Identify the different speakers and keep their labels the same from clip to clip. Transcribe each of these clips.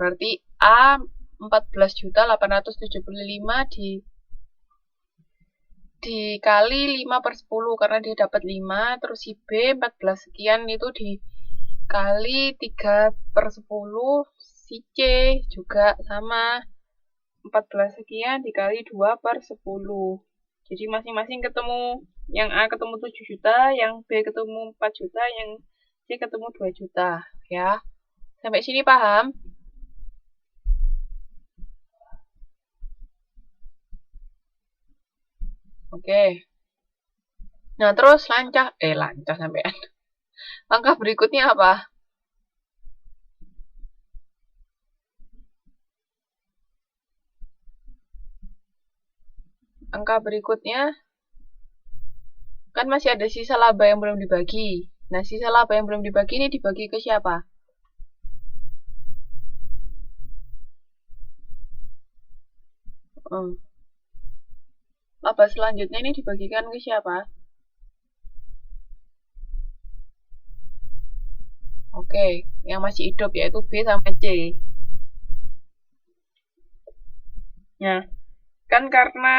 Speaker 1: Berarti A 14.875 dikali 5/10 karena dia dapat 5, terus si B 14 sekian itu dikali 3/10, si C juga sama 14 sekian dikali 2/10. Jadi masing-masing ketemu, yang A ketemu 7 juta, yang B ketemu 4 juta, yang C ketemu 2 juta ya. Sampai sini paham? Oke. Nah, terus lancah sampean. Langkah berikutnya apa? Angka berikutnya kan masih ada sisa laba yang belum dibagi. Nah, sisa laba yang belum dibagi ini dibagi ke siapa? Laba selanjutnya ini dibagikan ke siapa? Oke, yang masih hidup yaitu B sama C. Nah, kan karena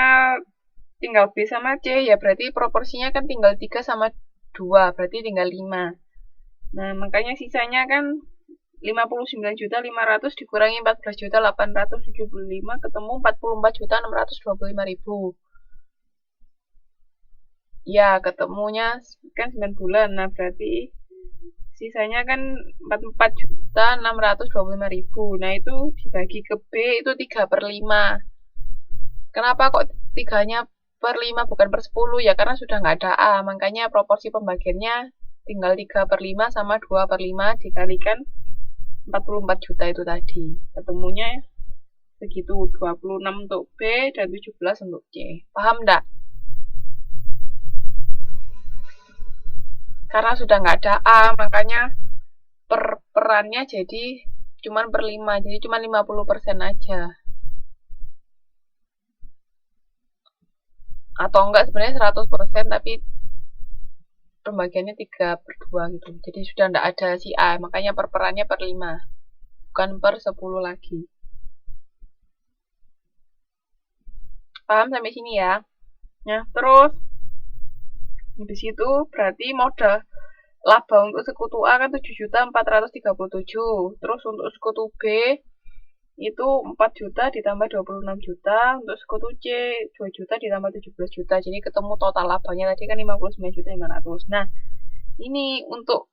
Speaker 1: tinggal B sama C, ya berarti proporsinya kan tinggal 3 sama 2, berarti tinggal 5. Nah, makanya sisanya kan 59.500.000 dikurangi 14.875 ketemu 44.625.000. Ya, ketemunya kan 9 bulan. Nah, berarti sisanya kan 44.625.000. Nah, itu dibagi ke B itu 3/5. Kenapa kok 3/5 bukan per 10? Ya karena sudah nggak ada A, makanya proporsi pembagiannya tinggal 3/5 sama 2/5 dikalikan 44 juta itu tadi. Ketemunya segitu, 26 untuk B dan 17 untuk C. Paham nggak? Karena sudah nggak ada A, makanya perannya jadi cuman per 5, jadi cuma 50% aja. Atau enggak sebenarnya 100%, tapi pembagiannya 3/2 gitu. Jadi sudah nggak ada si A, makanya perannya per 5. Bukan per 10 lagi. Paham sampai sini ya? Nah, terus habis itu berarti modal laba untuk sekutu A kan 7.437. Terus untuk sekutu B itu 4 juta ditambah 26 juta, untuk sekutu C 2 juta ditambah 17 juta. Jadi ketemu total labanya tadi kan 59.500.000. Nah, ini untuk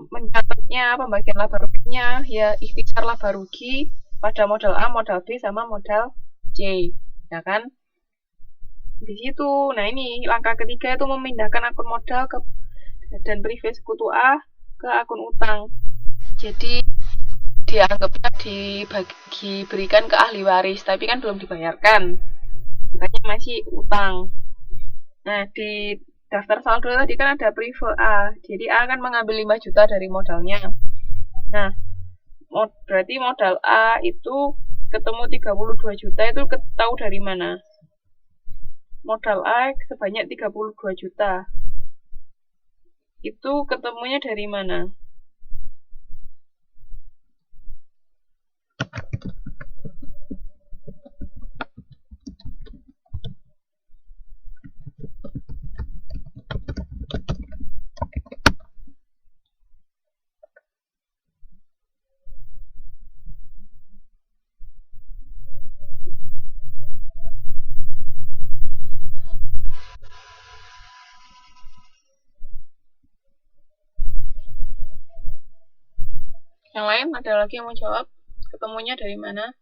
Speaker 1: mencatatnya pembagian laba ruginya ya ikhtisar laba rugi pada modal A, modal B sama modal C, ya kan? Di situ. Nah, ini langkah ketiga itu memindahkan akun modal ke dan privé sekutu A ke akun utang. Jadi dianggapnya diberikan ke ahli waris, tapi kan belum dibayarkan. Makanya masih utang. Nah, di daftar saldo tadi kan ada privé A. Jadi A kan mengambil 5 juta dari modalnya. Nah, berarti modal A itu ketemu 32 juta itu tahu dari mana? Modal A sebanyak 32 juta. Itu ketemunya dari mana? Yang lain ada lagi yang mau jawab? Ketemunya dari mana?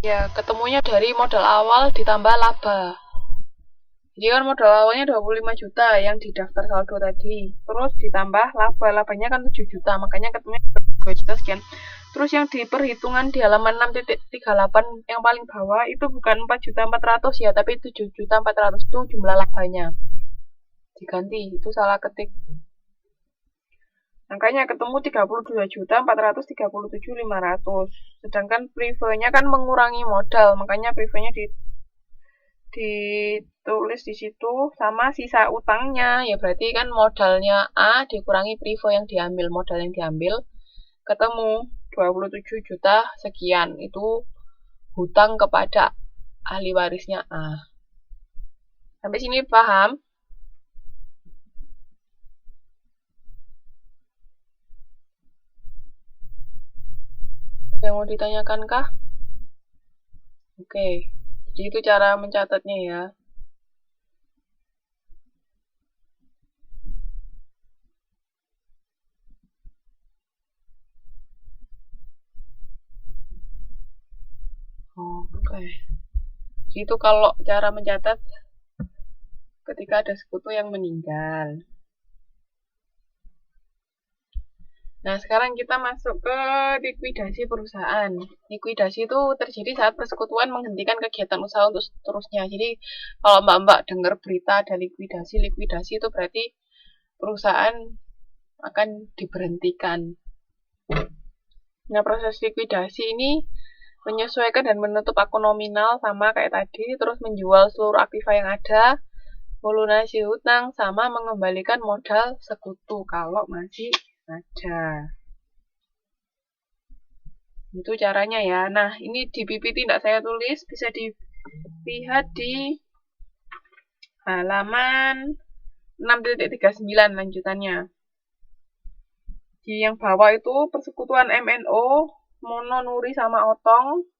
Speaker 1: Ya, ketemunya dari modal awal ditambah laba. Jadi kan modal awalnya 25 juta yang di daftar saldo tadi. Terus ditambah laba. Labanya kan 7 juta, makanya ketemunya 2 juta sekian. Terus yang di perhitungan di halaman 6.38 yang paling bawah itu bukan 4.400.000 ya, tapi 7.400.000 itu jumlah labanya. Diganti, itu salah ketik. Angkanya ketemu 32.437.500. Sedangkan prefernya kan mengurangi modal, makanya prefernya ditulis di situ sama sisa utangnya. Ya berarti kan modalnya A dikurangi prefer yang diambil, modal yang diambil ketemu 27 juta sekian. Itu hutang kepada ahli warisnya A. Sampai sini paham? Ada yang mau ditanyakan kah? Oke, jadi itu cara mencatatnya ya. Oke. Jadi itu kalau cara mencatat ketika ada sekutu yang meninggal. Nah, sekarang kita masuk ke likuidasi perusahaan. Likuidasi itu terjadi saat persekutuan menghentikan kegiatan usaha untuk seterusnya. Jadi, kalau Mbak-Mbak dengar berita ada likuidasi itu berarti perusahaan akan diberhentikan. Nah, proses likuidasi ini menyesuaikan dan menutup akun nominal sama kayak tadi, terus menjual seluruh aktiva yang ada, melunasi hutang, sama mengembalikan modal sekutu kalau masih ada. Itu caranya ya. Nah, ini di PPT tidak saya tulis, bisa dilihat di halaman 6.39 lanjutannya. Di yang bawah itu persekutuan MNO, Mono, Nuri, sama Otong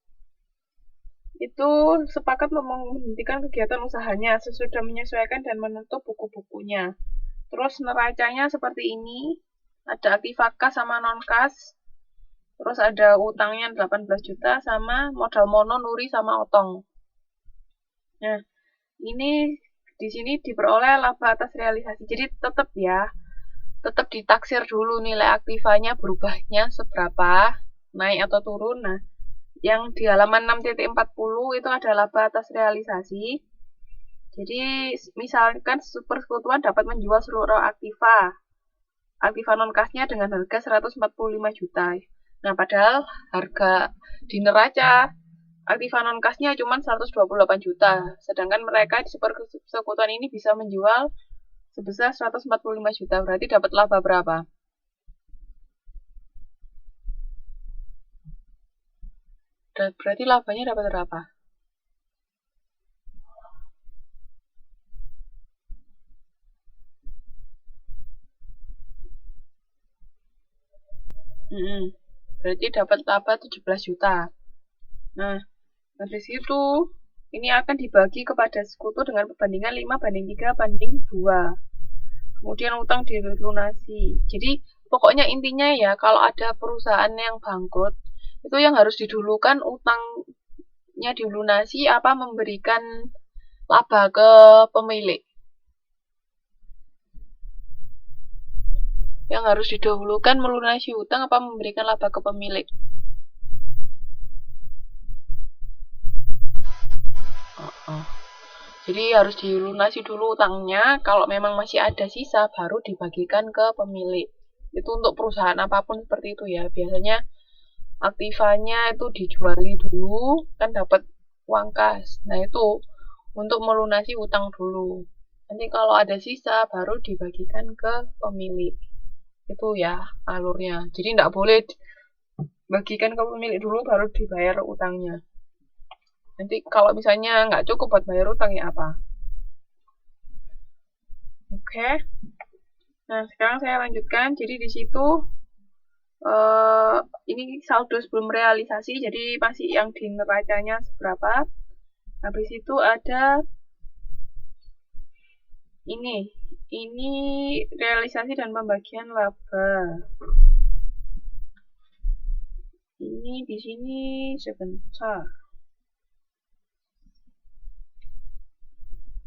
Speaker 1: itu sepakat menghentikan kegiatan usahanya sesudah menyesuaikan dan menutup buku-bukunya. Terus neracanya seperti ini, ada aktiva kas sama non kas. Terus ada utangnya 18 juta sama modal Mono, Nuri, sama Otong. Nah, ini di sini diperoleh laba atas realisasi. Jadi tetap ya, tetap ditaksir dulu nilai aktivanya berubahnya seberapa, naik atau turun. Nah, yang di halaman 6.40 itu ada laba atas realisasi. Jadi, misalkan persekutuan dapat menjual seluruh aktiva non-kasnya dengan harga 145 juta. Nah, padahal harga di neraca aktiva non-kasnya cuma 128 juta. Sedangkan mereka di persekutuan ini bisa menjual sebesar 145 juta. Berarti dapat laba berapa? Berarti labanya dapat berapa? Berarti dapat laba 17 juta. Nah, dari situ ini akan dibagi kepada sekutu dengan perbandingan 5:3:2. Kemudian utang dilunasi. Jadi pokoknya intinya ya, kalau ada perusahaan yang bangkrut, itu yang harus didulukan utangnya dilunasi apa memberikan laba ke pemilik. Yang harus didahulukan melunasi hutang apa memberikan laba ke pemilik. Jadi harus dilunasi dulu utangnya, kalau memang masih ada sisa baru dibagikan ke pemilik. Itu untuk perusahaan apapun seperti itu ya. Biasanya aktivanya itu dijuali dulu, kan dapat uang kas. Nah itu untuk melunasi utang dulu. Nanti kalau ada sisa baru dibagikan ke pemilik. Itu ya alurnya. Jadi tidak boleh bagikan ke pemilik dulu baru dibayar utangnya. Nanti kalau misalnya nggak cukup buat bayar utang ya apa? Oke. Nah, sekarang saya lanjutkan. Jadi di situ ini saldo sebelum realisasi, jadi masih yang di neracanya seberapa. Habis itu ada ini realisasi dan pembagian laba. Ini di sini sebentar.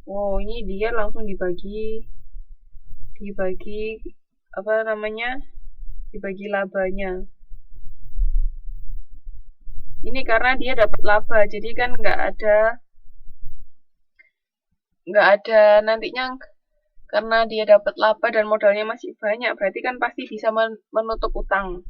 Speaker 1: Wow, ini dia langsung dibagi apa namanya? Dibagi labanya. Ini karena dia dapat laba, jadi kan nggak ada nantinya Karena dia dapat laba dan modalnya masih banyak, berarti kan pasti bisa menutup utang.